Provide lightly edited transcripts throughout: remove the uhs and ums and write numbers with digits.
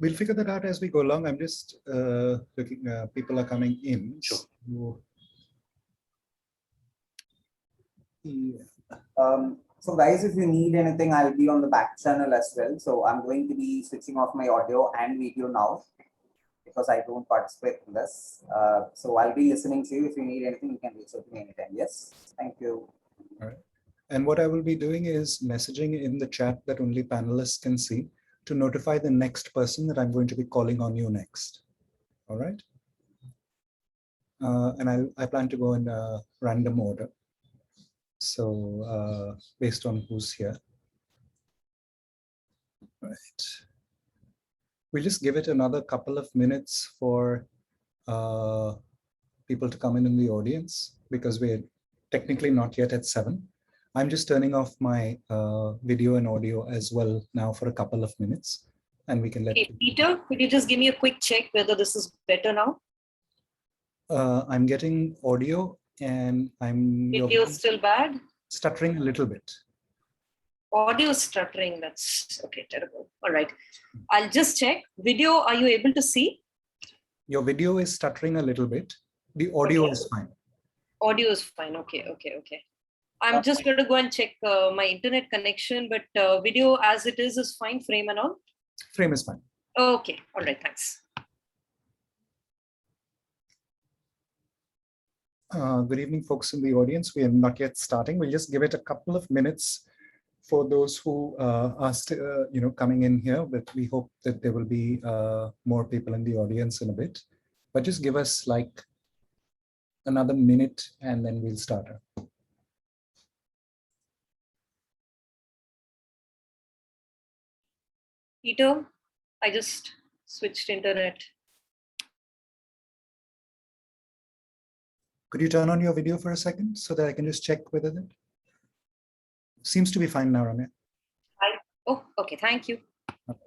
We'll figure that out as we go along. I'm just looking, people are coming in. Sure. So, So guys, if you need anything, I'll be on the back channel as well. So I'm going to be switching off my audio and video now because I don't participate in this. So I'll be listening to you. If you need anything, you can reach out to me anytime. Yes, thank you. All right. And what I will be doing is messaging in the chat that only panelists can see to notify the next person that I'm going to be calling on you next. All right. And I plan to go in a random order. So based on who's here. Right. We'll just give it another couple of minutes for people to come in the audience because we're technically not yet at 7. I'm just turning off my video and audio as well now for a couple of minutes, and we can let. Hey, Peter, could you just give me a quick check whether this is better now? I'm getting audio and Video still bad? Stuttering a little bit. Audio stuttering, that's okay, terrible. All right, I'll just check. Video, are you able to see? Your video is stuttering a little bit. The audio is fine. Audio is fine, okay. I'm just going to go and check my internet connection, but video as it is fine, frame and all? Frame is fine. Okay, all right, thanks. Good evening, folks in the audience. We are not yet starting. We'll just give it a couple of minutes for those who are still, coming in here. But we hope that there will be more people in the audience in a bit. But just give us like another minute, and then we'll start. Peter, I just switched internet. Could you turn on your video for a second so that I can just check whether that seems to be fine now, Ramya? Oh, okay, thank you. Okay.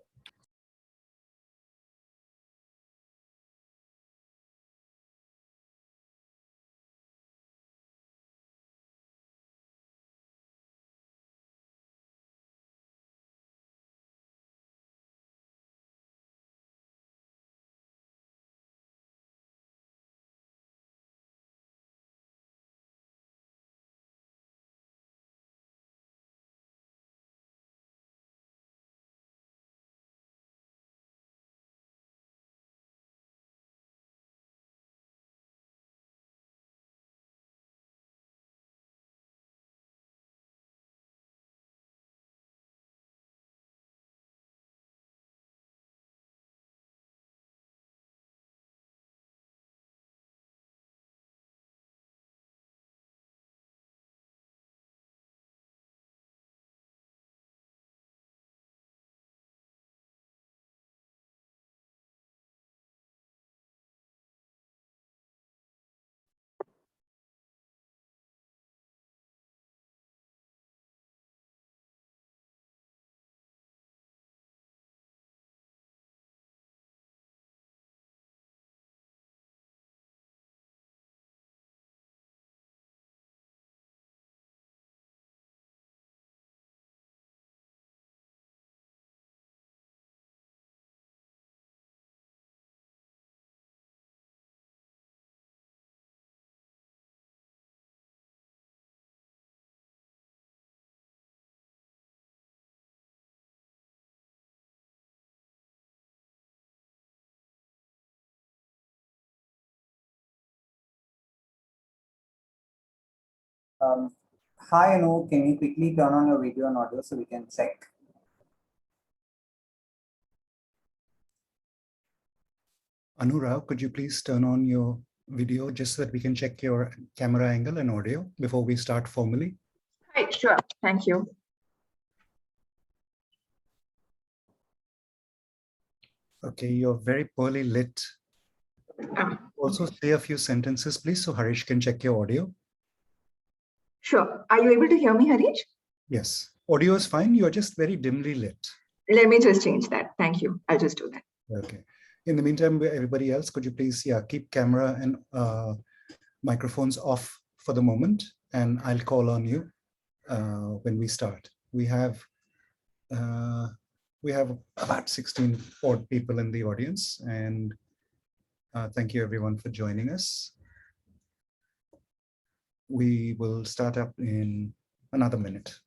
Hi, Anu, can you quickly turn on your video and audio so we can check? Anu, could you please turn on your video just so that we can check your camera angle and audio before we start formally? Right, sure. Thank you. Okay, you're very poorly lit. Also say a few sentences, please, so Harish can check your audio. Sure. Are you able to hear me, Harish? Yes, audio is fine. You're just very dimly lit. Let me just change that. Thank you. I'll just do that. Okay. In the meantime, everybody else, could you please keep camera and microphones off for the moment, and I'll call on you when we start. We have We have about 16 odd people in the audience, and thank you everyone for joining us. We will start up in another minute.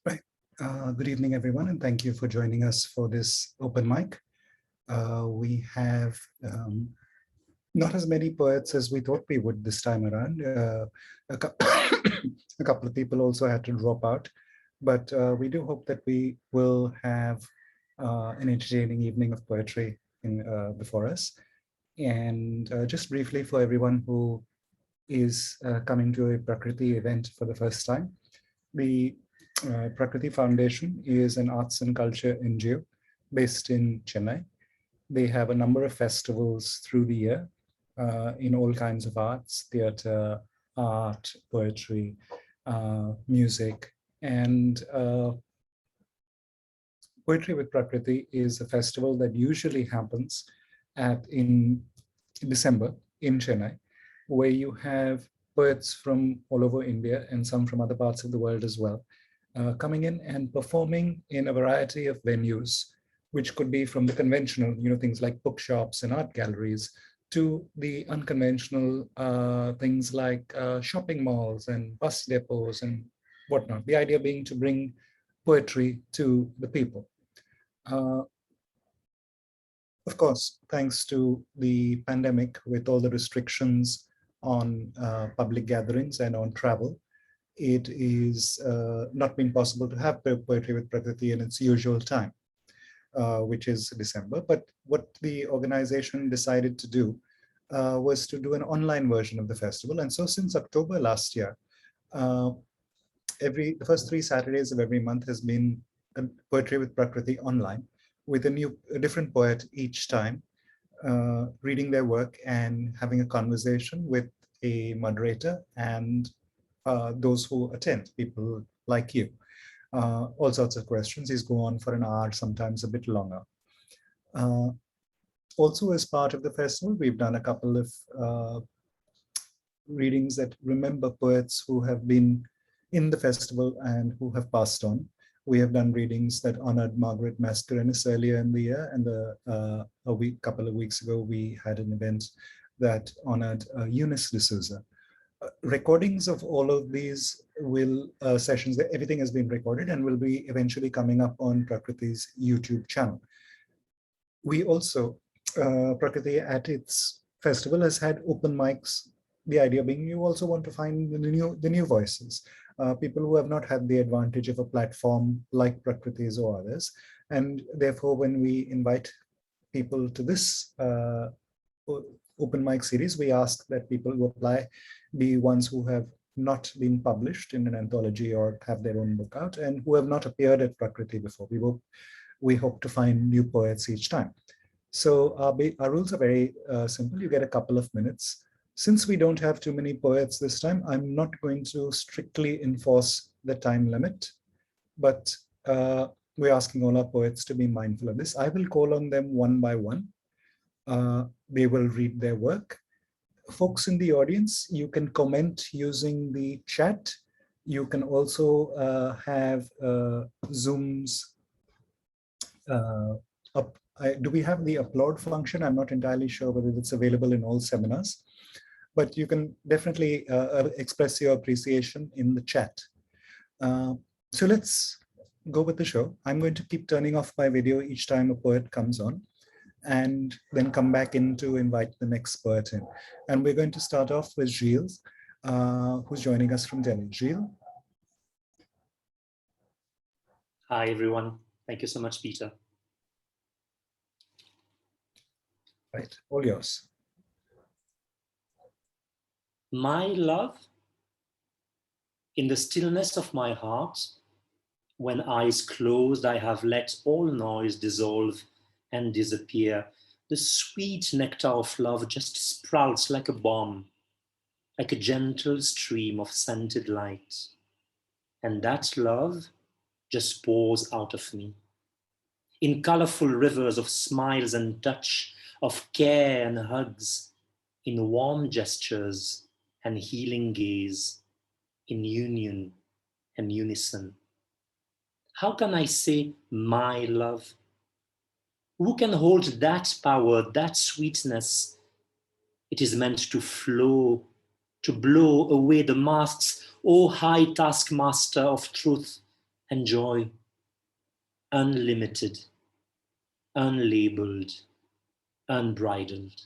Right. Good evening, everyone, and thank you for joining us for this open mic. We have not as many poets as we thought we would this time around. A couple of people also had to drop out, but we do hope that we will have an entertaining evening of poetry before us. And just briefly for everyone who is coming to a Prakriti event for the first time, the Prakriti Foundation is an arts and culture NGO based in Chennai. They have a number of festivals through the year in all kinds of arts, theater, art, poetry, music, and Poetry with Prakriti is a festival that usually happens in December in Chennai, where you have poets from all over India and some from other parts of the world as well, coming in and performing in a variety of venues, which could be from the conventional, things like bookshops and art galleries, to the unconventional things like shopping malls and bus depots and whatnot. The idea being to bring poetry to the people. Of course, thanks to the pandemic, with all the restrictions on public gatherings and on travel, it is not been possible to have Poetry with Prakriti in its usual time, which is December. But what the organization decided to do was to do an online version of the festival. And so since October last year, the first 3 Saturdays of every month has been Poetry with Prakriti online, with a different poet each time, reading their work and having a conversation with a moderator and those who attend, people like you. All sorts of questions. These go on for an hour, sometimes a bit longer. Also, as part of the festival, we've done a couple of readings that remember poets who have been in the festival and who have passed on. We have done readings that honored Margaret Mascarenhas earlier in the year, and a couple of weeks ago, we had an event that honored Eunice D'Souza. Recordings of all of these sessions, everything has been recorded and will be eventually coming up on Prakriti's YouTube channel. We also, Prakriti at its festival has had open mics. The idea being you also want to find the new voices, people who have not had the advantage of a platform like Prakriti's or others. And therefore, when we invite people to this open mic series, we ask that people who apply be ones who have not been published in an anthology or have their own book out and who have not appeared at Prakriti before. We hope to find new poets each time. So our rules are very simple. You get a couple of minutes. Since we don't have too many poets this time, I'm not going to strictly enforce the time limit, but we're asking all our poets to be mindful of this. I will call on them one by one. They will read their work. Folks in the audience, you can comment using the chat. You can also have Zoom's do we have the applaud function? I'm not entirely sure whether it's available in all seminars, but you can definitely express your appreciation in the chat. So let's go with the show. I'm going to keep turning off my video each time a poet comes on, and then come back in to invite the next poet in. And we're going to start off with Gilles, who's joining us from Delhi. Gilles? Hi, everyone. Thank you so much, Peter. Right, all yours. My love, in the stillness of my heart, when eyes closed, I have let all noise dissolve and disappear. The sweet nectar of love just sprouts like a bomb, like a gentle stream of scented light. And that love just pours out of me in colorful rivers of smiles and touch, of care and hugs, in warm gestures and healing gaze, in union and unison. How can I say my love? Who can hold that power, that sweetness? It is meant to flow, to blow away the masks, O high taskmaster of truth and joy, unlimited, unlabeled, unbridled.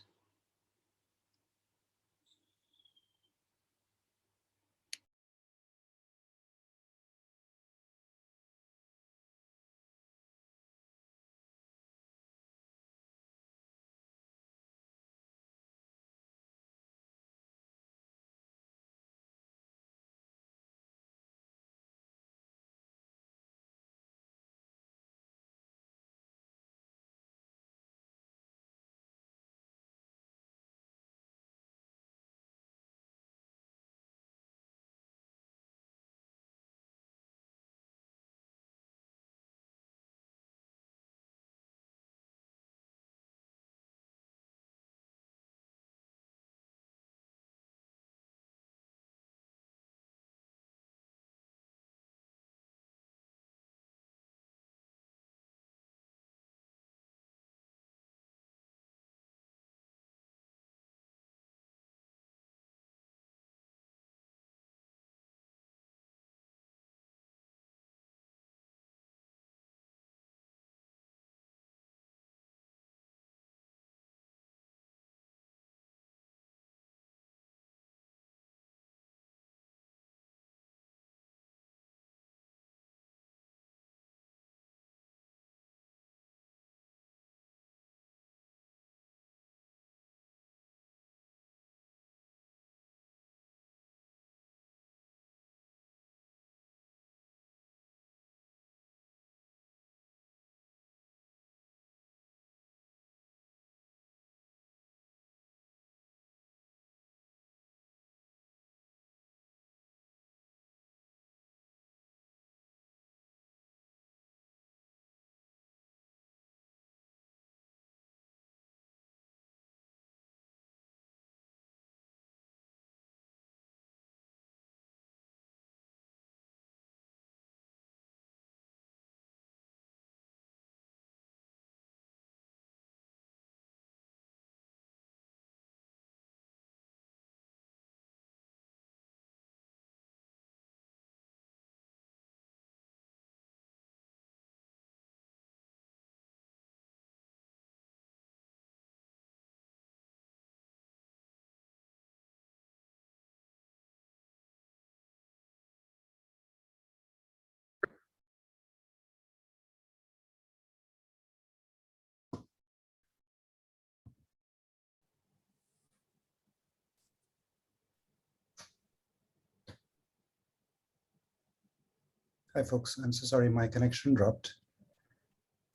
Hi, folks. I'm so sorry, my connection dropped.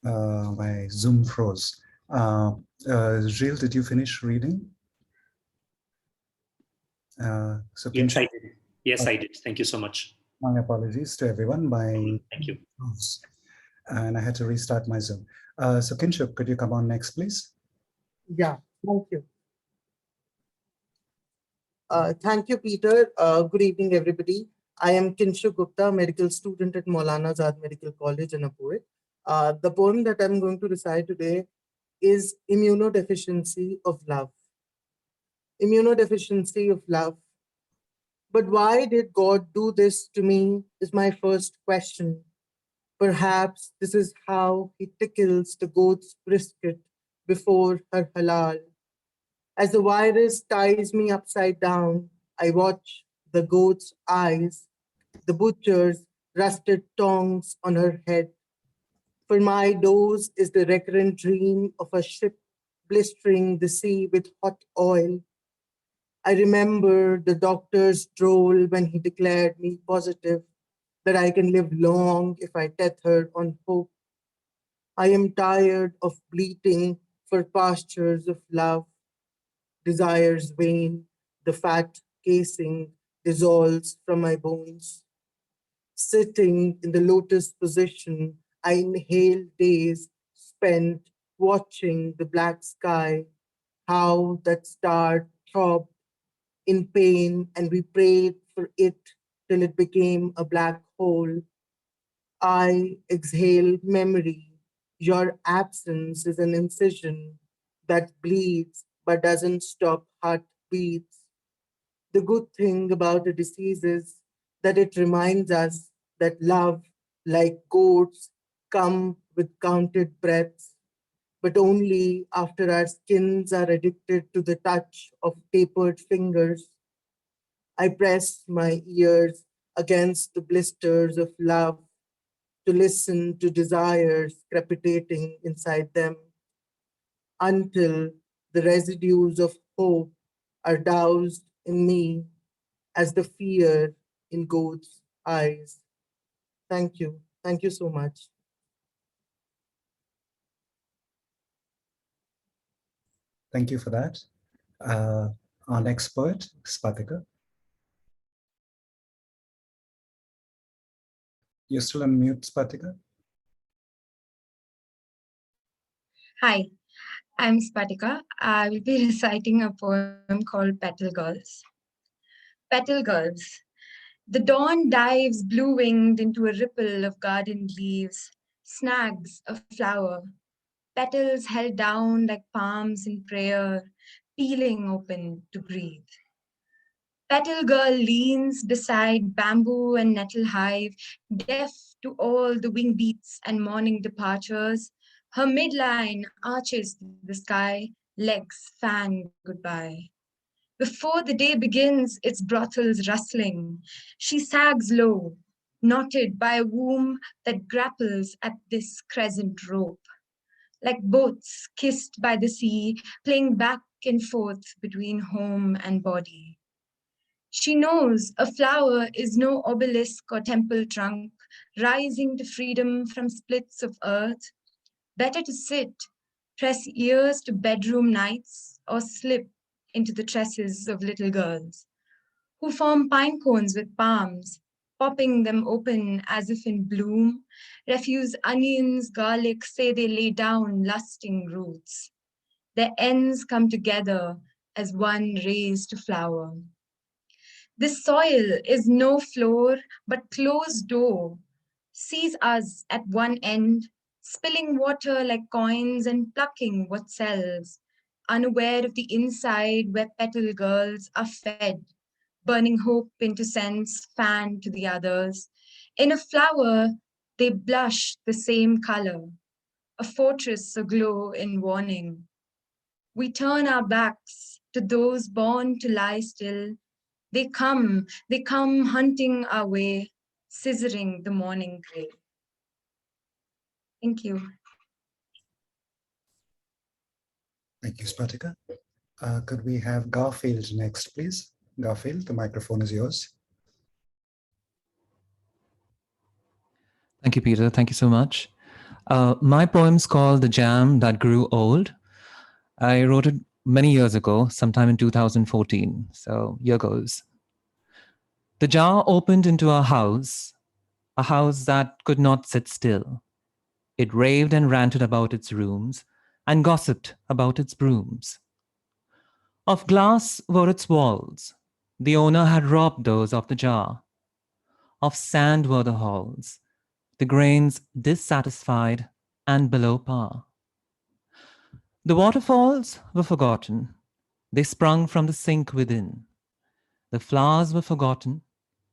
My Zoom froze. Gilles, did you finish reading? So Yes, I did. Yes, I did. Thank you so much. My apologies to everyone. Thank you. And I had to restart my Zoom. So Kinshuk, could you come on next, please? Yeah, thank you. Thank you, Peter. Good evening, everybody. I am Kinshuk Gupta, medical student at Maulana Azad Medical College and a poet. The poem that I'm going to recite today is Immunodeficiency of Love. Immunodeficiency of love. But why did God do this to me is my first question. Perhaps this is how he tickles the goat's brisket before her halal. As the virus ties me upside down, I watch the goat's eyes, the butcher's rusted tongs on her head. For my dose is the recurrent dream of a ship blistering the sea with hot oil. I remember the doctor's droll when he declared me positive that I can live long if I tether on hope. I am tired of bleating for pastures of love. Desires wane, the fat casing dissolves from my bones. Sitting in the lotus position, I inhale days spent watching the black sky, how that star throbbed in pain, and we prayed for it till it became a black hole. I exhale memory. Your absence is an incision that bleeds but doesn't stop heartbeats. The good thing about a disease is that it reminds us that love, like goats, come with counted breaths, but only after our skins are addicted to the touch of tapered fingers. I press my ears against the blisters of love to listen to desires crepitating inside them until the residues of hope are doused in me as the fear in God's eyes. Thank you. Thank you so much. Thank you for that. Our next poet, Spatika. You're still on mute, Spatika. Hi, I'm Spatika. I will be reciting a poem called Petal Girls. Petal Girls. The dawn dives blue-winged into a ripple of garden leaves, snags a flower, petals held down like palms in prayer, peeling open to breathe. Petal girl leans beside bamboo and nettle hive, deaf to all the wing beats and morning departures. Her midline arches to the sky, legs fan goodbye. Before the day begins its brothel's rustling, she sags low, knotted by a womb that grapples at this crescent rope. Like boats kissed by the sea, playing back and forth between home and body. She knows a flower is no obelisk or temple trunk, rising to freedom from splits of earth. Better to sit, press ears to bedroom nights, or slip into the tresses of little girls, who form pine cones with palms, popping them open as if in bloom, refuse onions, garlic, say they lay down lusting roots. Their ends come together as one raised to flower. This soil is no floor, but closed door, sees us at one end, spilling water like coins and plucking what sells, unaware of the inside where petal girls are fed, burning hope into sense, fan to the others. In a flower, they blush the same color, a fortress aglow in warning. We turn our backs to those born to lie still. They come hunting our way, scissoring the morning gray. Thank you. Thank you, Spatika. Could we have Garfield next, please? Garfield, the microphone is yours. Thank you, Peter. Thank you so much. My poem's called The Jam That Grew Old. I wrote it many years ago, sometime in 2014. So here goes. The jar opened into a house that could not sit still. It raved and ranted about its rooms and gossiped about its brooms. Of glass were its walls. The owner had robbed those of the jar. Of sand were the halls, the grains dissatisfied and below par. The waterfalls were forgotten. They sprung from the sink within. The flowers were forgotten.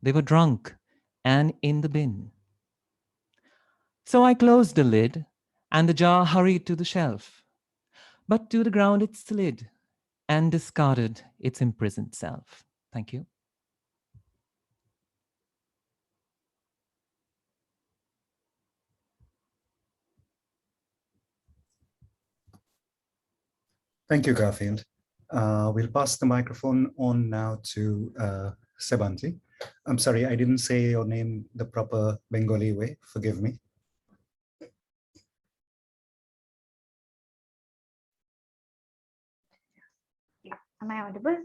They were drunk and in the bin. So I closed the lid, and the jar hurried to the shelf. But to the ground it slid and discarded its imprisoned self. Thank you. Thank you, Garfield. We'll pass the microphone on now to Sebanti. I'm sorry, I didn't say your name the proper Bengali way. Forgive me. Am I audible?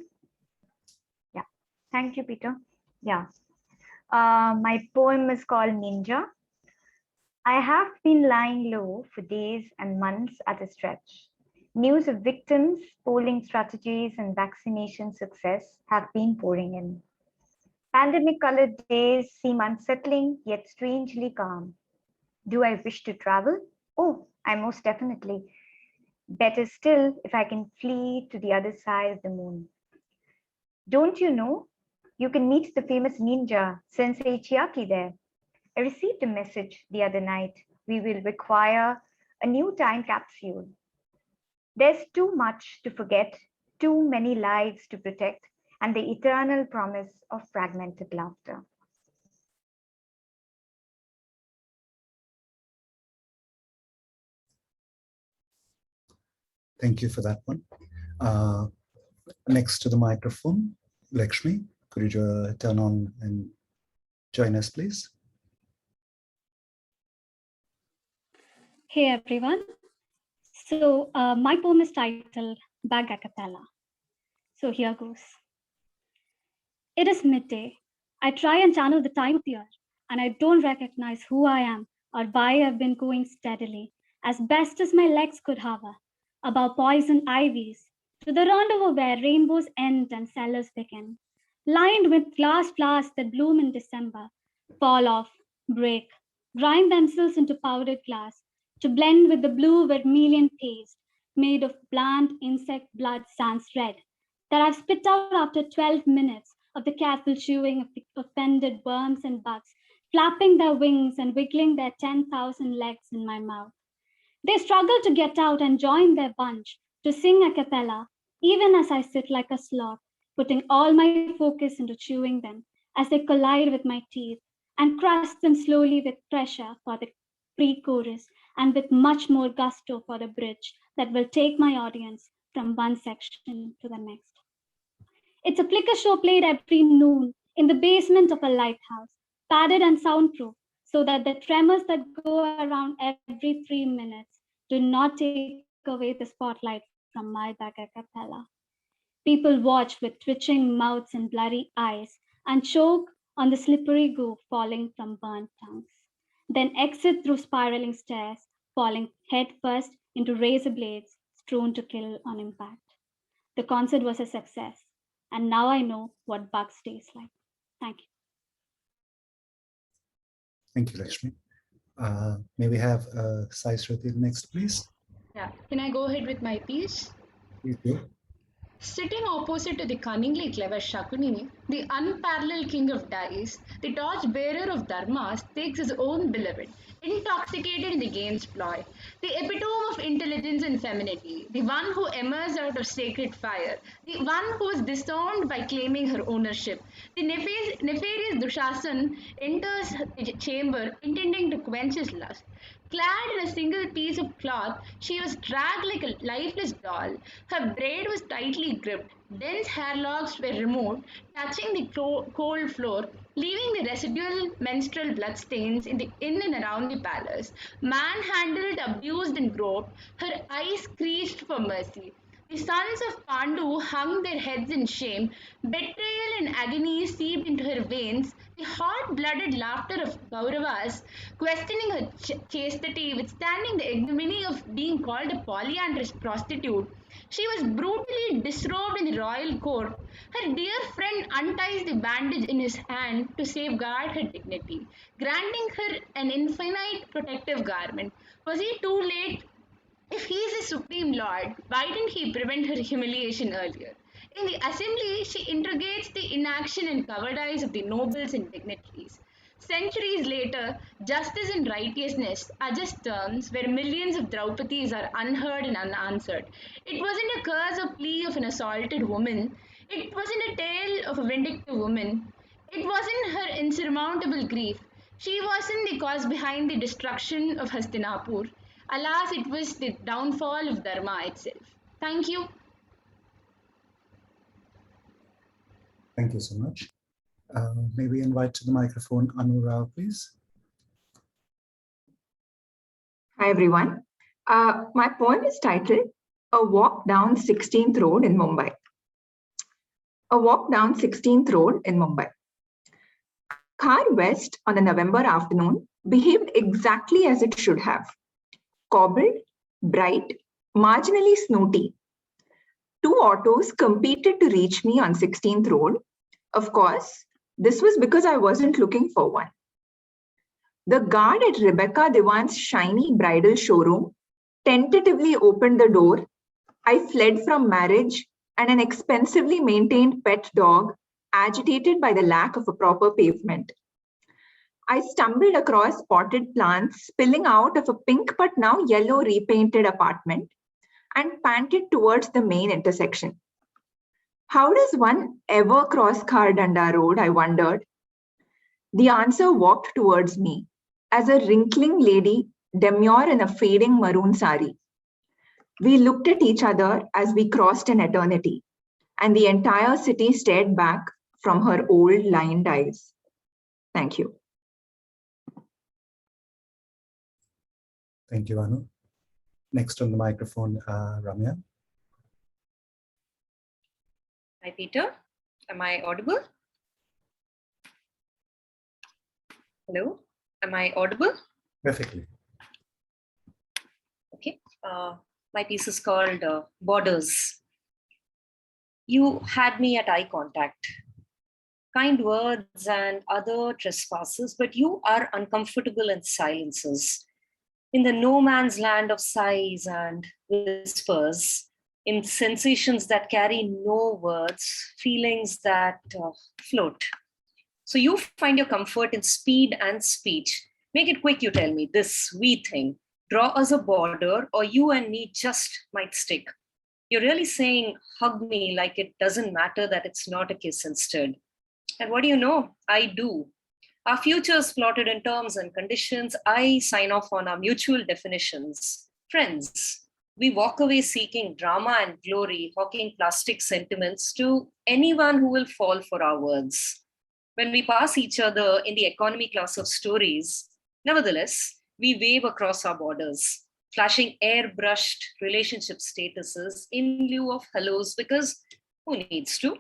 Yeah. Thank you, Peter. Yeah. My poem is called Ninja. I have been lying low for days and months at a stretch. News of victims, polling strategies, and vaccination success have been pouring in. Pandemic-colored days seem unsettling, yet strangely calm. Do I wish to travel? Oh, I most definitely. Better still if I can flee to the other side of the moon. Don't you know? You can meet the famous ninja, Sensei Chiaki there. I received a message the other night. We will require a new time capsule. There's too much to forget, too many lives to protect, and the eternal promise of fragmented laughter. Thank you for that one. Next to the microphone, Lakshmi, could you turn on and join us, please? Hey everyone. So my poem is titled Bag a Cappella. So here goes. It is midday. I try and channel the time of year, and I don't recognize who I am or why I've been going steadily, as best as my legs could hover, above poison ivies, to the rendezvous where rainbows end and cellars begin, lined with glass flowers that bloom in December, fall off, break, grind themselves into powdered glass, to blend with the blue vermilion paste made of bland insect blood sans red that I've spit out after 12 minutes of the careful chewing of the offended worms and bugs, flapping their wings and wiggling their 10,000 legs in my mouth. They struggle to get out and join their bunch to sing a cappella, even as I sit like a sloth, putting all my focus into chewing them as they collide with my teeth and crush them slowly with pressure for the pre-chorus and with much more gusto for the bridge that will take my audience from one section to the next. It's a flicker show played every noon in the basement of a lighthouse, padded and soundproof, so that the tremors that go around every 3 minutes do not take away the spotlight from my back a cappella. People watch with twitching mouths and blurry eyes and choke on the slippery goo falling from burnt tongues, then exit through spiraling stairs, falling headfirst into razor blades strewn to kill on impact. The concert was a success, and now I know what bugs taste like. Thank you. Thank you, Lakshmi. May we have Sai Shruti next, please? Yeah, can I go ahead with my piece? Please do. Sitting opposite to the cunningly clever Shakuni, the unparalleled king of dice, the torch-bearer of dharmas takes his own beloved, intoxicated in the game's ploy, the epitome of intelligence and femininity, the one who emerged out of sacred fire, the one who was disowned by claiming her ownership. The nefarious Dushasan enters the chamber intending to quench his lust. Clad in a single piece of cloth, she was dragged like a lifeless doll. Her braid was tightly gripped. Dense hair locks were removed, touching the cold floor leaving the residual menstrual bloodstains in and around the palace. Manhandled, abused, and groped, her eyes screeched for mercy. The sons of Pandu hung their heads in shame. Betrayal and agony seeped into her veins. The hot-blooded laughter of Kauravas, questioning her chastity, withstanding the ignominy of being called a polyandrous prostitute. She was brutally disrobed in the royal court. Her dear friend unties the bandage in his hand to safeguard her dignity, granting her an infinite protective garment. Was he too late? If he is a supreme lord, why didn't he prevent her humiliation earlier? In the assembly, she interrogates the inaction and cowardice of the nobles and dignitaries. Centuries later, justice and righteousness are just terms where millions of Draupadis are unheard and unanswered. It wasn't a curse or plea of an assaulted woman. It wasn't a tale of a vindictive woman. It wasn't her insurmountable grief. She wasn't the cause behind the destruction of Hastinapur. Alas, it was the downfall of Dharma itself. Thank you. Thank you so much. May we invite to the microphone Anu Rao, please? Hi, everyone. My poem is titled A Walk Down 16th Road in Mumbai. A walk down 16th Road in Mumbai. Car West on a November afternoon behaved exactly as it should have. Cobbled, bright, marginally snooty. Two autos competed to reach me on 16th Road. Of course, this was because I wasn't looking for one. The guard at Rebecca Devan's shiny bridal showroom tentatively opened the door. I fled from marriage and an expensively maintained pet dog, agitated by the lack of a proper pavement. I stumbled across potted plants spilling out of a pink but now yellow repainted apartment and panted towards the main intersection. How does one ever cross Khardanda Road, I wondered. The answer walked towards me as a wrinkling lady, demure in a fading maroon sari. We looked at each other as we crossed an eternity, and the entire city stared back from her old lined eyes. Thank you. Thank you, Anu. Next on the microphone, Ramya. Hi, Peter. Am I audible? Hello? Am I audible? Perfectly. Okay. My piece is called Borders. You had me at eye contact. Kind words and other trespasses, but you are uncomfortable in silences. In the no man's land of sighs and whispers, in sensations that carry no words, feelings that float. So you find your comfort in speed and speech. Make it quick, you tell me, this we thing. Draw us a border or you and me just might stick. You're really saying, hug me like it doesn't matter that it's not a kiss instead. And what do you know? I do. Our futures plotted in terms and conditions. I sign off on our mutual definitions. Friends. We walk away seeking drama and glory, hawking plastic sentiments to anyone who will fall for our words. When we pass each other in the economy class of stories, nevertheless, we wave across our borders, flashing airbrushed relationship statuses in lieu of hellos because who needs to?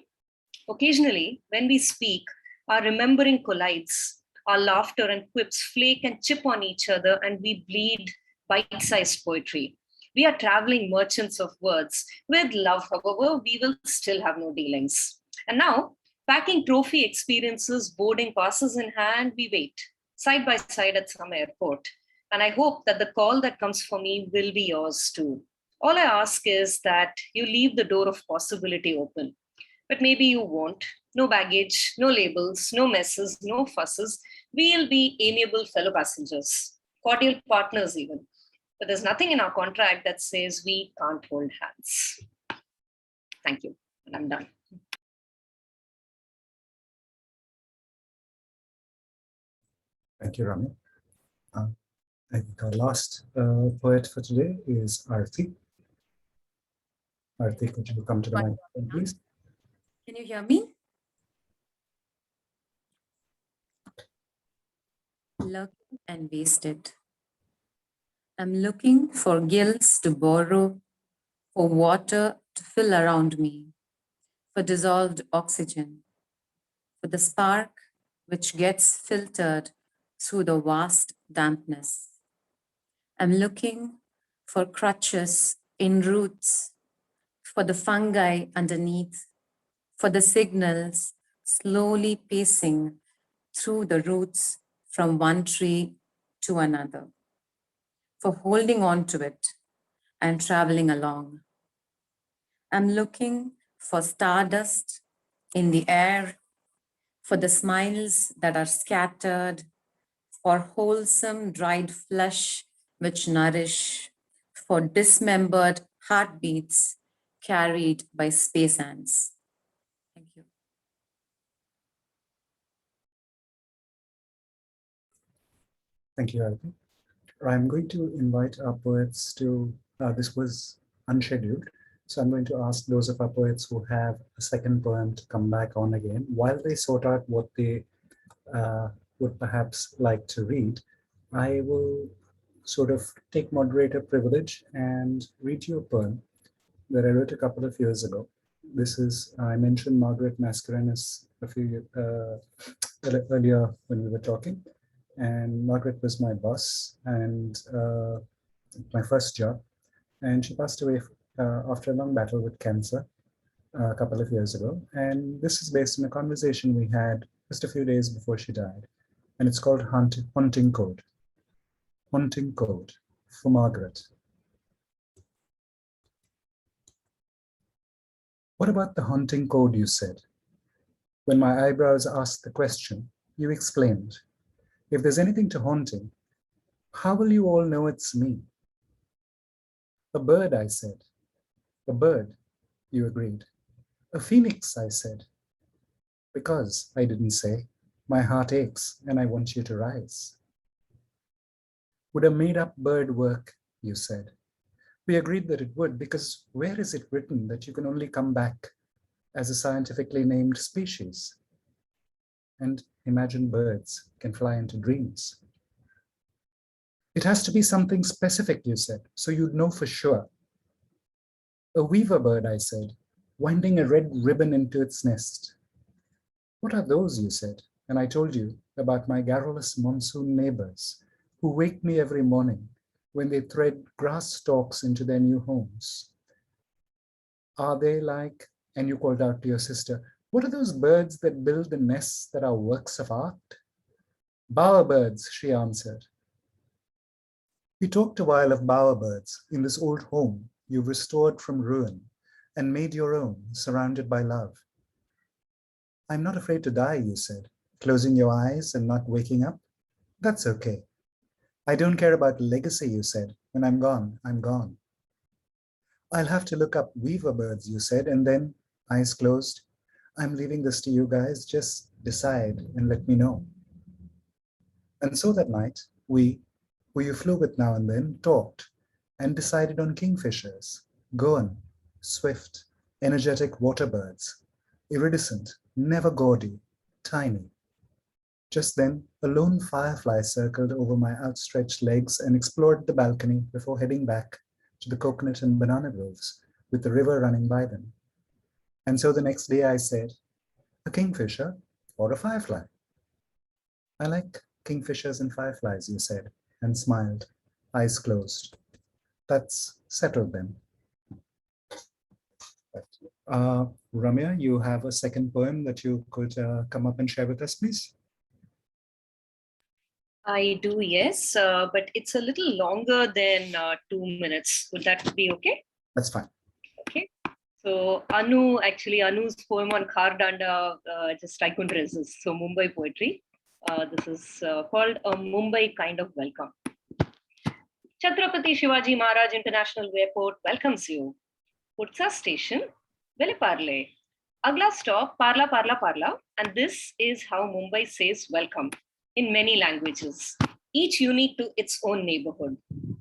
Occasionally, when we speak, our remembering collides, our laughter and quips flake and chip on each other, and we bleed bite-sized poetry. We are traveling merchants of words. With love, however, we will still have no dealings. And now, packing trophy experiences, boarding passes in hand, we wait, side by side at some airport. And I hope that the call that comes for me will be yours too. All I ask is that you leave the door of possibility open. But maybe you won't. No baggage, no labels, no messes, no fusses. We'll be amiable fellow passengers, cordial partners even. But there's nothing in our contract that says we can't hold hands. Thank you, and I'm done. Thank you, Ramya. I think our last poet for today is Arti. Arti, could you come to the microphone, please? Can you hear me? unlucky and wasted. I'm looking for gills to borrow, for water to fill around me, for dissolved oxygen, for the spark which gets filtered through the vast dampness. I'm looking for crutches in roots, for the fungi underneath, for the signals slowly pacing through the roots from one tree to another, for holding on to it and traveling along. I'm looking for stardust in the air, for the smiles that are scattered, for wholesome dried flesh which nourish, for dismembered heartbeats carried by space ants. Thank you. Thank you, Arati. I'm going to invite our poets to, this was unscheduled, so I'm going to ask those of our poets who have a second poem to come back on again while they sort out what they would perhaps like to read. I will sort of take moderator privilege and read you a poem that I wrote a couple of years ago. This is, I mentioned Margaret Mascarenhas a few earlier when we were talking, and Margaret was my boss and my first job, and she passed away after a long battle with cancer a couple of years ago. And this is based on a conversation we had just a few days before she died, and it's called Haunting Code. Haunting Code for Margaret. What about the haunting code, you said? When my eyebrows asked the question, you explained, if there's anything to haunting, how will you all know it's me? A bird, I said. A bird, you agreed. A phoenix, I said. Because, I didn't say, my heart aches and I want you to rise. Would a made-up bird work, you said. We agreed that it would, because where is it written that you can only come back as a scientifically named species? And imagine birds can fly into dreams. It has to be something specific, you said, so you'd know for sure. A weaver bird, I said, winding a red ribbon into its nest. What are those, you said, and I told you about my garrulous monsoon neighbors who wake me every morning when they thread grass stalks into their new homes. Are they like, and you called out to your sister, what are those birds that build the nests that are works of art? Bowerbirds, she answered. We talked a while of bowerbirds in this old home you've restored from ruin and made your own, surrounded by love. I'm not afraid to die, you said, closing your eyes and not waking up. That's okay. I don't care about legacy, you said. When I'm gone, I'm gone. I'll have to look up weaver birds, you said, and then, eyes closed, I'm leaving this to you guys. Just decide and let me know. And so that night, we, who you flew with now and then, talked and decided on kingfishers, Goan, swift, energetic water birds, iridescent, never gaudy, tiny. Just then, a lone firefly circled over my outstretched legs and explored the balcony before heading back to the coconut and banana groves with the river running by them. And so the next day I said, a kingfisher or a firefly? I like kingfishers and fireflies, you said, and smiled, eyes closed. That's settled then. Ramya, you have a second poem that you could come up and share with us, please? I do, yes, but it's a little longer than 2 minutes. Would that be okay? That's fine. Okay. So Anu's poem on Khardanda, just I couldn't resist. So Mumbai poetry. This is called A Mumbai Kind of Welcome. Chhatrapati Shivaji Maharaj International Airport welcomes you. Putsa Station, Vele Parle. Agla stop, Parla Parla Parla. And this is how Mumbai says welcome in many languages, each unique to its own neighborhood.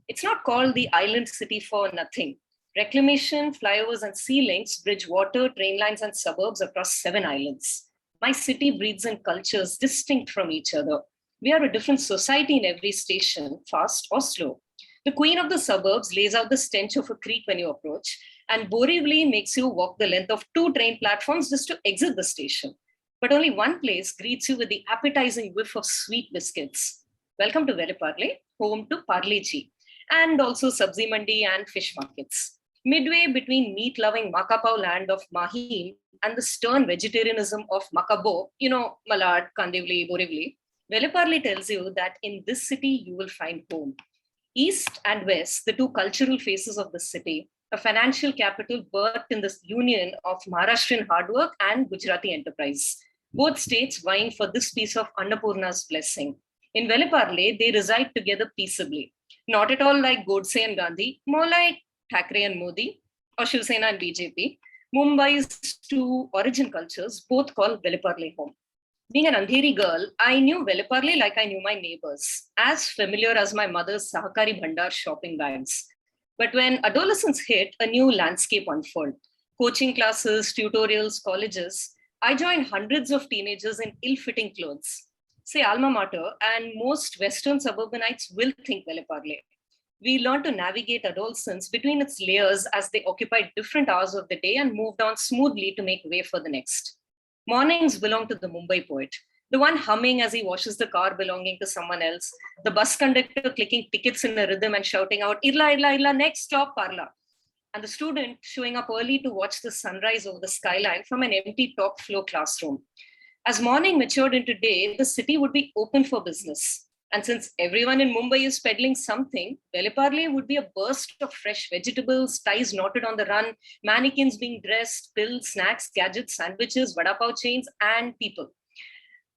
It's not called the island city for nothing. Reclamation, flyovers, and sea links bridge water, train lines, and suburbs across 7 islands. My city breathes in cultures distinct from each other. We are a different society in every station, fast or slow. The queen of the suburbs lays out the stench of a creek when you approach, and Borivali makes you walk the length of 2 train platforms just to exit the station. But only one place greets you with the appetizing whiff of sweet biscuits. Welcome to Veliparle, home to Parle Ji, and also Sabzi Mandi and fish markets. Midway between meat-loving Makapau land of Mahim and the stern vegetarianism of Makabo, Malad, Kandivli, Borivali, Veliparle tells you that in this city you will find home. East and West, the 2 cultural faces of the city, a financial capital birthed in this union of Maharashtrian hard work and Gujarati enterprise. Both states vying for this piece of Annapurna's blessing. In Veliparle, they reside together peaceably. Not at all like Godse and Gandhi, more like Thackeray and Modi, or Shiv Sena and BJP. Mumbai's 2 origin cultures both call Veliparle home. Being an Andheri girl, I knew Veliparle like I knew my neighbors, as familiar as my mother's Sahakari Bhandar shopping bags. But when adolescence hit, a new landscape unfolded. Coaching classes, tutorials, colleges, I joined hundreds of teenagers in ill-fitting clothes. Say alma mater, and most Western suburbanites will think Veliparle. We learned to navigate adolescence between its layers as they occupied different hours of the day and moved on smoothly to make way for the next. Mornings belong to the Mumbai poet, the one humming as he washes the car belonging to someone else, the bus conductor clicking tickets in a rhythm and shouting out, Irla, Irla, Irla, next stop, Parla. And the student showing up early to watch the sunrise over the skyline from an empty top floor classroom. As morning matured into day, the city would be open for business. And since everyone in Mumbai is peddling something, Veliparle would be a burst of fresh vegetables, ties knotted on the run, mannequins being dressed, pills, snacks, gadgets, sandwiches, vada pav chains, and people.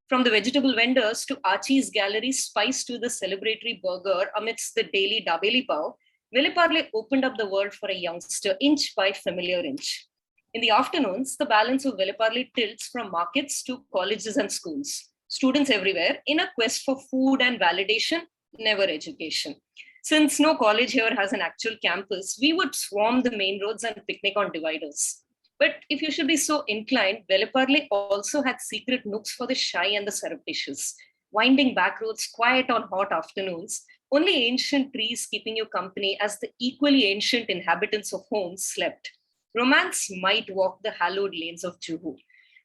From the vegetable vendors to Archie's gallery spiced to the celebratory burger amidst the daily dabeli pav, Veliparle opened up the world for a youngster inch by familiar inch. In the afternoons, the balance of Veliparle tilts from markets to colleges and schools. Students everywhere in a quest for food and validation, never education. Since no college here has an actual campus, we would swarm the main roads and picnic on dividers. But if you should be so inclined, Veliparle also had secret nooks for the shy and the surreptitious. Winding back roads, quiet on hot afternoons, only ancient trees keeping you company as the equally ancient inhabitants of homes slept. Romance might walk the hallowed lanes of Juhu.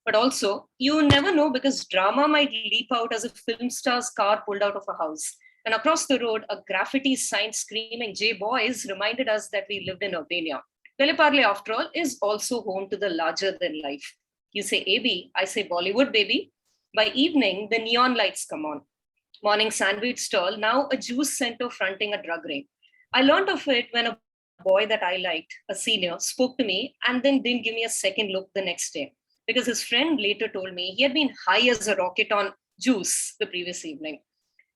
But also, you never know because drama might leap out as a film star's car pulled out of a house. And across the road, a graffiti sign screaming J Boys reminded us that we lived in Albania. Veliparle, after all, is also home to the larger than life. You say AB, I say Bollywood, baby. By evening, the neon lights come on. Morning sandwich stall, now a juice center fronting a drug ring. I learned of it when a boy that I liked, a senior, spoke to me and then didn't give me a second look the next day. Because his friend later told me he had been high as a rocket on juice the previous evening.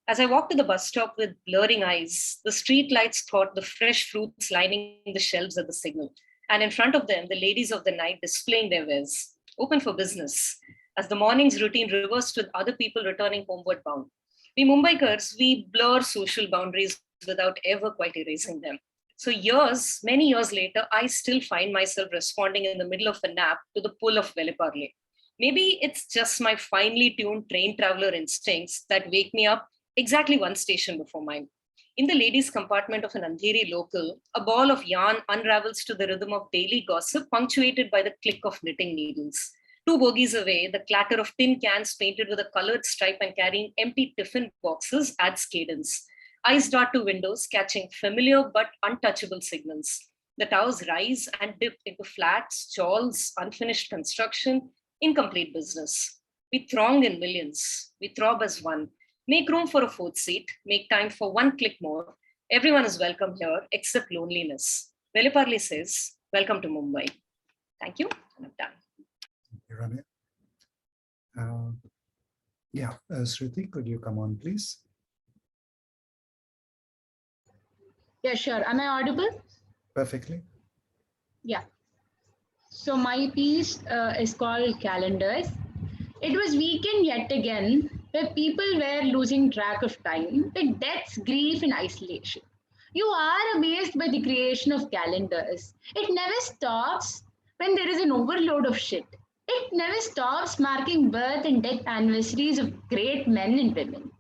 As I walked to the bus stop with blurring eyes, the street lights caught the fresh fruits lining the shelves at the signal. And in front of them, the ladies of the night displaying their wares, open for business, as the morning's routine reversed with other people returning homeward bound. We Mumbaikars, we blur social boundaries without ever quite erasing them. So many years later, I still find myself responding in the middle of a nap to the pull of Veliparle. Maybe it's just my finely tuned train traveler instincts that wake me up exactly one station before mine. In the ladies' compartment of an Andheri local, a ball of yarn unravels to the rhythm of daily gossip, punctuated by the click of knitting needles. 2 bogies away, the clatter of tin cans painted with a colored stripe and carrying empty tiffin boxes adds cadence. Eyes dart to windows, catching familiar but untouchable signals. The towers rise and dip into flats, chawls, unfinished construction, incomplete business. We throng in millions. We throb as one. Make room for a 4th seat. Make time for one click more. Everyone is welcome here except loneliness. Veliparle says, welcome to Mumbai. Thank you. And I'm done. Thank you, Ramya. Shruti, could you come on, please? Yeah, sure. Am I audible? Perfectly. Yeah. So my piece is called Calendars. It was weekend yet again, where people were losing track of time with deaths, grief, and isolation. You are amazed by the creation of calendars. It never stops when there is an overload of shit. It never stops marking birth and death anniversaries of great men and women.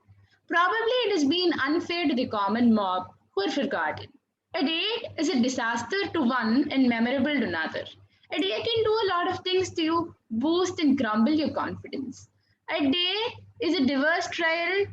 Probably it has been unfair to the common mob who are forgotten. A date is a disaster to one and memorable to another. A day can do a lot of things to you, boost and crumble your confidence. A day is a divorce trial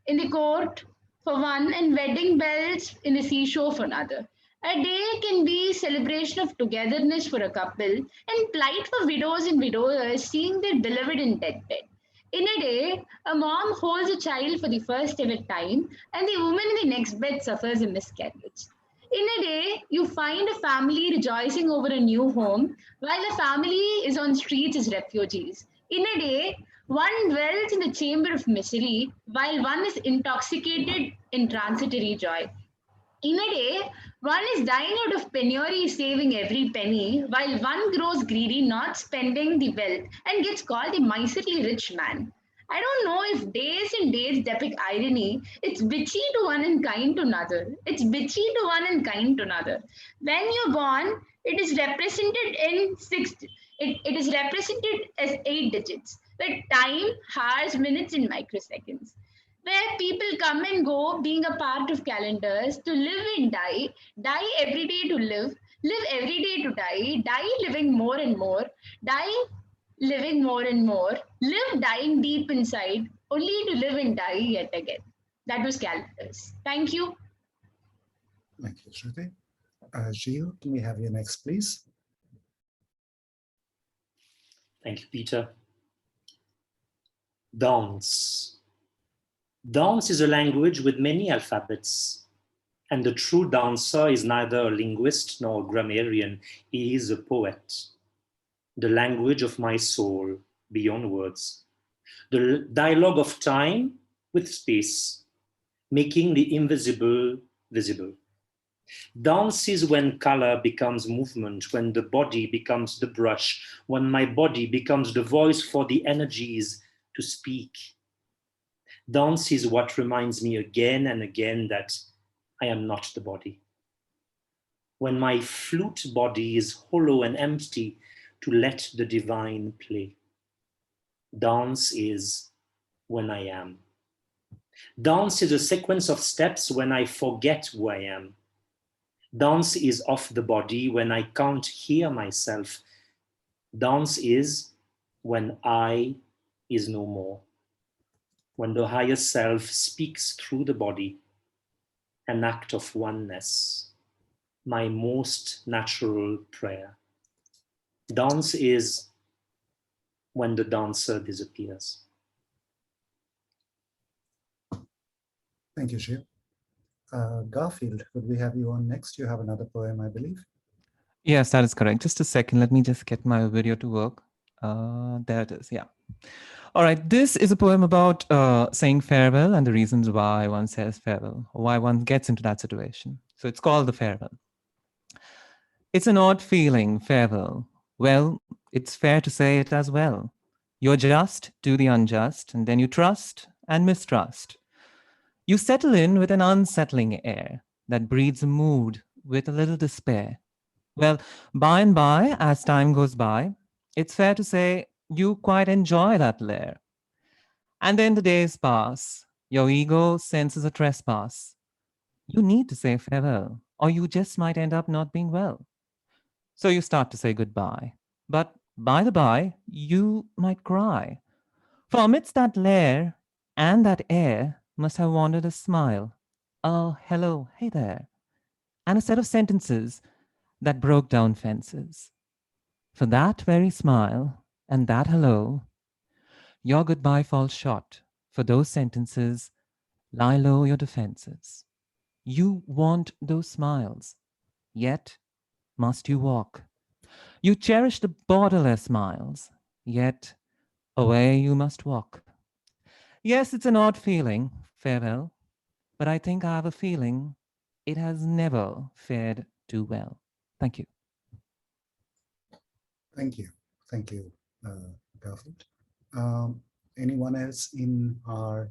in the court for one and wedding bells in the seashore for another. A day can be celebration of togetherness for a couple and plight for widows and widowers seeing their beloved in deathbed. In a day, a mom holds a child for the first ever time, and the woman in the next bed suffers a miscarriage. In a day, you find a family rejoicing over a new home, while a family is on streets as refugees. In a day, one dwells in the chamber of misery, while one is intoxicated in transitory joy. In a day, one is dying out of penury, saving every penny, while one grows greedy, not spending the wealth, and gets called the miserly rich man. I don't know if days and days depict irony. It's bitchy to one and kind to another. It's bitchy to one and kind to another. When you're born, it is represented in it is represented as 8 digits, with time, hours, minutes, and microseconds where people come and go, being a part of calendars, to live and die every day to live every day to die living more and more, die living more and more, live dying deep inside, only to live and die yet again. That was calendars. Thank you. Thank you, Shruti. Gilles, can we have you next, please? Thank you, Peter. Dance. Dance is a language with many alphabets, and the true dancer is neither a linguist nor a grammarian. He is a poet. The language of my soul, beyond words. The dialogue of time with space, making the invisible visible. Dance is when color becomes movement, when the body becomes the brush, when my body becomes the voice for the energies to speak. Dance is what reminds me again and again that I am not the body. When my flute body is hollow and empty to let the divine play. Dance is when I am. Dance is a sequence of steps when I forget who I am. Dance is off the body when I can't hear myself. Dance is when I is no more. When the higher self speaks through the body, an act of oneness, my most natural prayer. Dance is when the dancer disappears. Thank you, Gilles. Garfield, would we have you on next? You have another poem, I believe. Yes, that is correct. Just a second. Let me just get my video to work. There it is. Yeah. All right. This is a poem about saying farewell and the reasons why one says farewell, or why one gets into that situation. So it's called The Farewell. It's an odd feeling, farewell. Well, it's fair to say it as well. You're just to the unjust, and then you trust and mistrust. You settle in with an unsettling air that breeds a mood with a little despair. Well, by and by, as time goes by, it's fair to say you quite enjoy that lair. And then the days pass. Your ego senses a trespass. You need to say farewell, or you just might end up not being well. So you start to say goodbye. But by the by, you might cry. For amidst that lair and that air must have wandered a smile. Oh, hello, hey there. And a set of sentences that broke down fences. For that very smile and that hello, your goodbye falls short. For those sentences, lie low your defenses. You want those smiles, yet must you walk. You cherish the borderless miles, yet away you must walk. Yes, it's an odd feeling, farewell, but I think I have a feeling it has never fared too well. Thank you. Thank you. Thank you, Garfield. Anyone else in our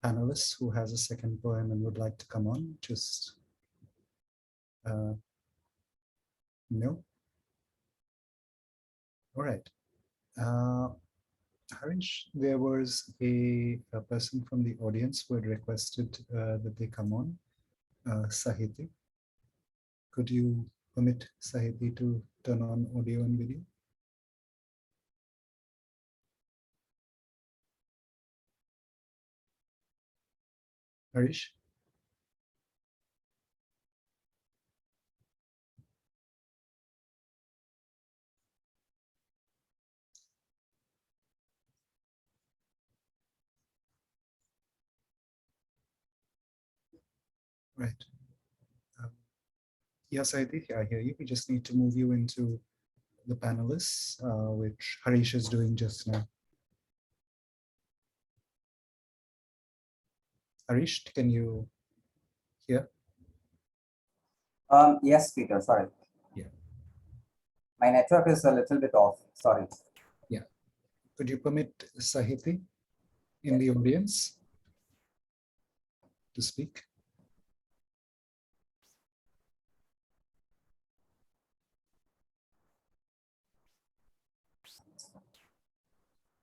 panelists who has a second poem and would like to come on? Just no? All right. Harish, there was a person from the audience who had requested that they come on, Sahiti. Could you permit Sahiti to turn on audio and video? Harish? Right. Yes, I think I hear you. We just need to move you into the panelists, which Harish is doing just now. Harish, can you hear? Yes, Peter, sorry. Yeah. My network is a little bit off, sorry. Yeah. Could you permit Sahiti in the audience to speak?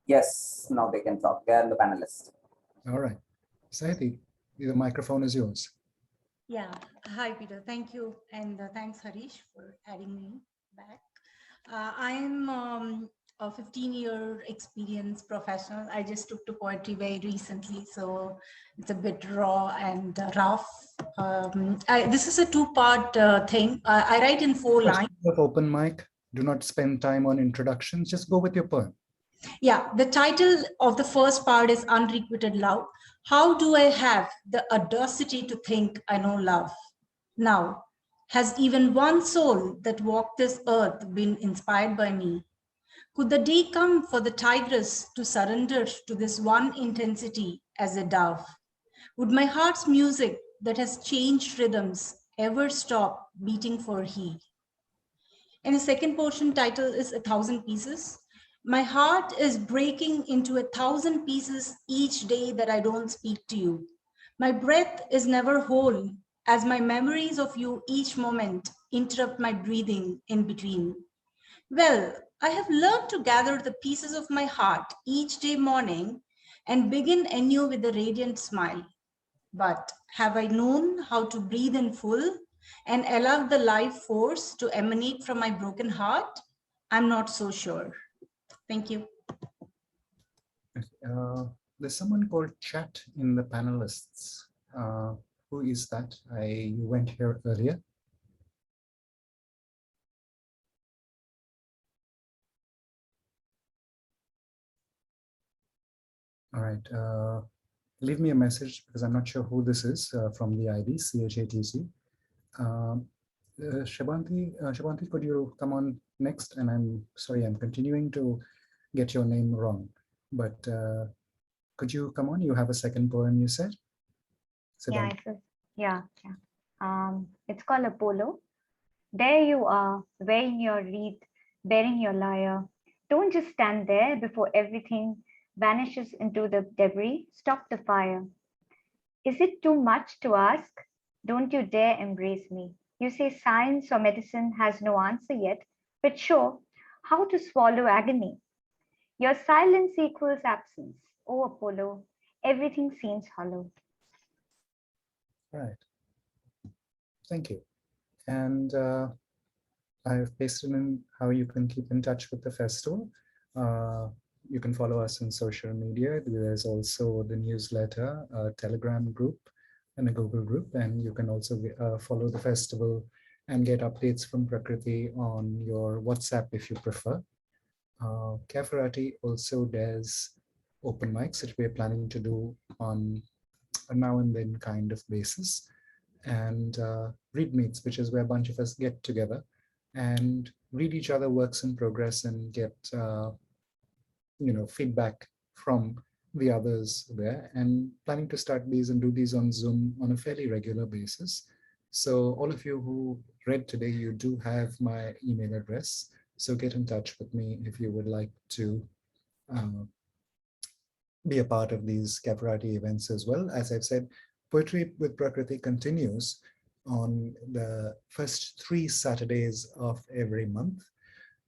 Yes, now they can talk. They are the panelists. All right. Sahiti, the microphone is yours. Yeah. Hi, Peter. Thank you. And thanks, Harish, for adding me back. I'm a 15-year experienced professional. I just took to poetry very recently, so it's a bit raw and rough. This is a two-part thing. I write in 4 lines. Open mic. Do not spend time on introductions. Just go with your poem. Yeah, the title of the first part is Unrequited Love. How do I have the audacity to think I know love? Now, has even one soul that walked this earth been inspired by me? Could the day come for the tigress to surrender to this one intensity as a dove? Would my heart's music that has changed rhythms ever stop beating for he? And the second portion title is 1,000 Pieces. My heart is breaking into 1,000 pieces each day that I don't speak to you. My breath is never whole as my memories of you each moment interrupt my breathing in between. Well, I have learned to gather the pieces of my heart each day morning and begin anew with a radiant smile. But have I known how to breathe in full and allow the life force to emanate from my broken heart? I'm not so sure. Thank you. There's someone called Chat in the panelists. Who is that? You went here earlier. All right. Leave me a message because I'm not sure who this is from the ID, CHATC. Shabanti, could you come on next? And I'm sorry, I'm continuing to get your name wrong, but could you come on? You have a second poem, you said? Yeah, it's called Apollo. There you are, weighing your reed, bearing your lyre. Don't just stand there before everything vanishes into the debris. Stop the fire. Is it too much to ask? Don't you dare embrace me. You say science or medicine has no answer yet, but sure, how to swallow agony? Your silence equals absence. Oh, Apollo, everything seems hollow. Right. Thank you. And I've pasted in how you can keep in touch with the festival. You can follow us on social media. There's also the newsletter, a Telegram group, and a Google group. And you can also follow the festival and get updates from Prakriti on your WhatsApp if you prefer. Caferati also does open mics that we're planning to do on a now and then kind of basis. And read meets, which is where a bunch of us get together and read each other works in progress and get feedback from the others there, and planning to start these and do these on Zoom on a fairly regular basis. So all of you who read today, you do have my email address. So get in touch with me if you would like to be a part of these Caferati events as well. As I've said, Poetry with Prakriti continues on the first 3 Saturdays of every month.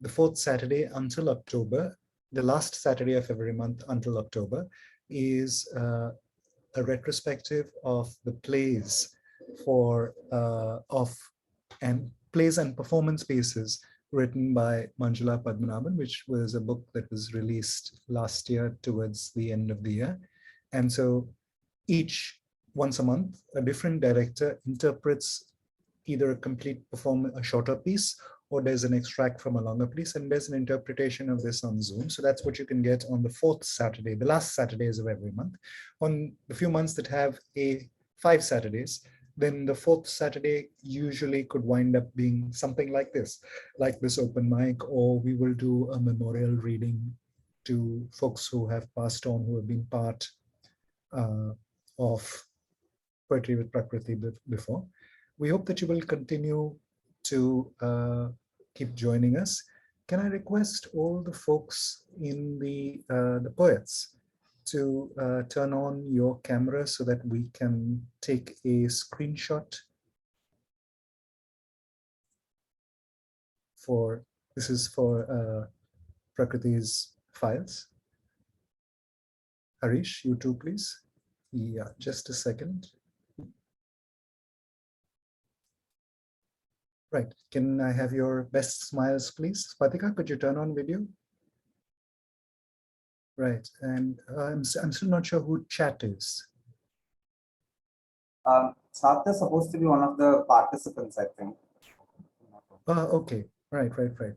The 4th Saturday until October the last Saturday of every month until October is a retrospective of the plays plays and performance pieces written by Manjula Padmanabhan, which was a book that was released last year towards the end of the year. And so once a month, a different director interprets either a complete a shorter piece, or there's an extract from a longer piece, and there's an interpretation of this on Zoom. So that's what you can get on the fourth Saturday, the last Saturdays of every month. On the few months that have 5 Saturdays, then the fourth Saturday usually could wind up being something like this open mic, or we will do a memorial reading to folks who have passed on, who have been part of Poetry with Prakriti before. We hope that you will continue to keep joining us. Can I request all the folks in the poets to turn on your camera so that we can take a screenshot this is for Prakriti's files. Harish, you too, please. Yeah, just a second. Right, can I have your best smiles, please? Spatika, could you turn on video? Right, and I'm still not sure who chat is. Sartha is supposed to be one of the participants, I think. Okay, right.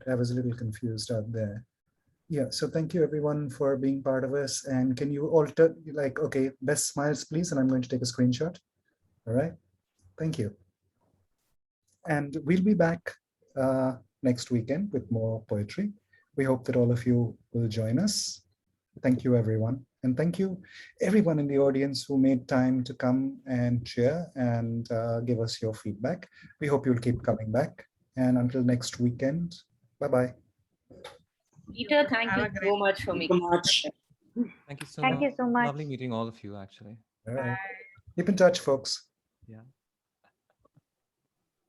I was a little confused out there. Yeah, so thank you everyone for being part of us. And can you all okay, best smiles, please. And I'm going to take a screenshot. All right, thank you. And we'll be back next weekend with more poetry. We hope that all of you will join us. Thank you, everyone. And thank you, everyone in the audience who made time to come and share and give us your feedback. We hope you'll keep coming back. And until next weekend, bye-bye. Peter, thank you so much for making it. Thank you so Thank much. you so much. Lovely meeting all of you, actually. All right. Keep in touch, folks. Yeah.